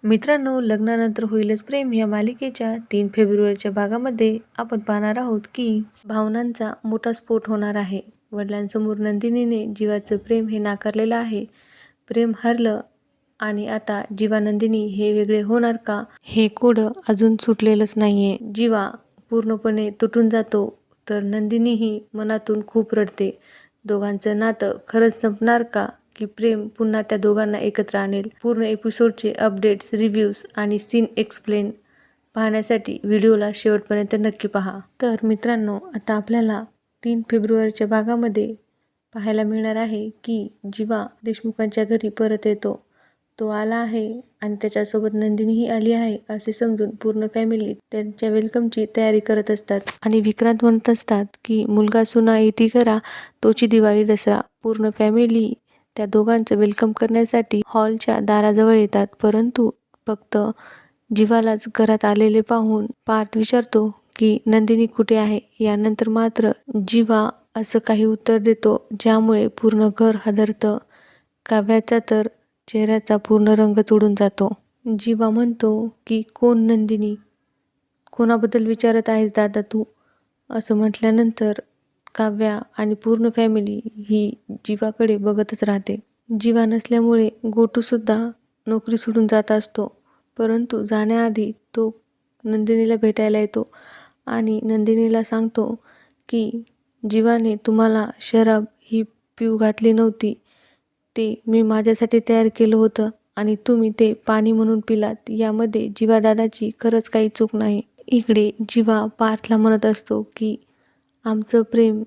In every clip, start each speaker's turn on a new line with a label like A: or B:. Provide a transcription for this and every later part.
A: मित्रांनो, लग्नानंतर होईलच प्रेम या मालिकेच्या 3 फेब्रुवारीच्या भागामध्ये आपण पाहणार आहोत की भावनांचा मोठा स्फोट होणार आहे. वडिलांसमोर नंदिनीने जीवाचं प्रेम हे नाकारलेलं आहे. प्रेम हरलं आणि आता जीवा नंदिनी हे वेगळे होणार का, हे कोडं अजून सुटलेलंच नाहीये. जीवा पूर्णपणे तुटून जातो तर नंदिनीही मनातून खूप रडते. दोघांचं नातं खरंच संपणार का, की प्रेम पुन्हा त्या दोघांना एकत्र आणेल? पूर्ण एपिसोडचे अपडेट्स, रिव्ह्यूज आणि सीन एक्सप्लेन पाहण्यासाठी व्हिडिओला शेवटपर्यंत नक्की पहा. तर मित्रांनो, आता आपल्याला 3 फेब्रुवारीच्या भागामध्ये पाहायला मिळणार आहे की जीवा देशमुखांच्या घरी परत येतो. तो आला आहे आणि त्याच्यासोबत नंदिनीही आली आहे असे समजून पूर्ण फॅमिली त्यांच्या वेलकमची तयारी करत असतात. आणि विक्रांत म्हणत असतात की मुलगा सुना येती करा, तोची दिवाळी दसरा. पूर्ण फॅमिली त्या दोघांचं वेलकम करण्यासाठी हॉलच्या दाराजवळ येतात. परंतु फक्त जीवालाच घरात आलेले पाहून पार्थ विचारतो की नंदिनी कुठे आहे. यानंतर मात्र जीवा असं काही उत्तर देतो ज्यामुळे पूर्ण घर हादरतं. काव्याचा तर चेहऱ्याचा पूर्ण रंगच उडून जातो. जीवा म्हणतो की कोण नंदिनी, कोणाबद्दल विचारत आहेस दादा तू, असं म्हटल्यानंतर काव्या आणि पूर्ण फॅमिली ही जीवाकडे बघतच राहते. जीवा नसल्यामुळे गोटूसुद्धा नोकरी सोडून जात असतो. परंतु जाण्याआधी तो नंदिनीला भेटायला येतो आणि नंदिनीला सांगतो की जीवाने तुम्हाला शराब ही पिऊ घातली नव्हती. ते मी माझ्यासाठी तयार केलं होतं आणि तुम्ही ते पाणी म्हणून पिलात. यामध्ये जीवा दादाची खरंच काही चूक नाही. इकडे जीवा पार्थला म्हणत असतो की आमचं प्रेम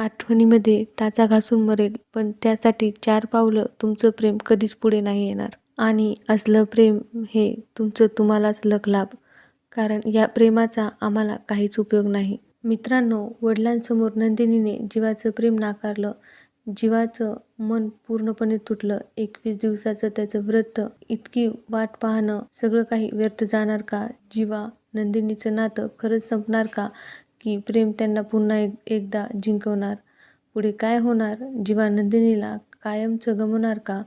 A: आठवणीमध्ये टाचा घासून मरेल, पण त्यासाठी 4 पावलं तुमचं प्रेम कधीच पुढे नाही येणार. आणि असलं प्रेम हे तुमचं तुम्हालाच लाभ, कारण या प्रेमाचा आम्हाला काहीच उपयोग नाही. मित्रांनो, वडिलांसमोर नंदिनीने जीवाचं प्रेम नाकारलं. जीवाचं मन पूर्णपणे तुटलं. 21 दिवसाचं त्याचं व्रत, इतकी वाट पाहणं, सगळं काही व्यर्थ जाणार का? जीवा नंदिनीचं नातं खरंच संपणार का, की प्रेम त्यांना पुन्हा एकदा जिंकवणार? पुढे काय होणार? जीवा नंदिनीला कायमचं गमावणार का?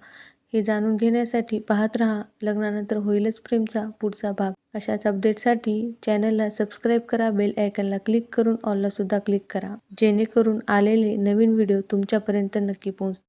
A: हे जाणून घेण्यासाठी पाहत रहा लग्नानंतर होईलच प्रेमचा पुढचा भाग. अशाच अपडेटसाठी चॅनलला सबस्क्राईब करा, बेल आयकॉनला क्लिक करून ऑलला सुद्धा क्लिक करा, जेणेकरून आलेले नवीन व्हिडिओ तुमच्यापर्यंत नक्की पोहोचतील.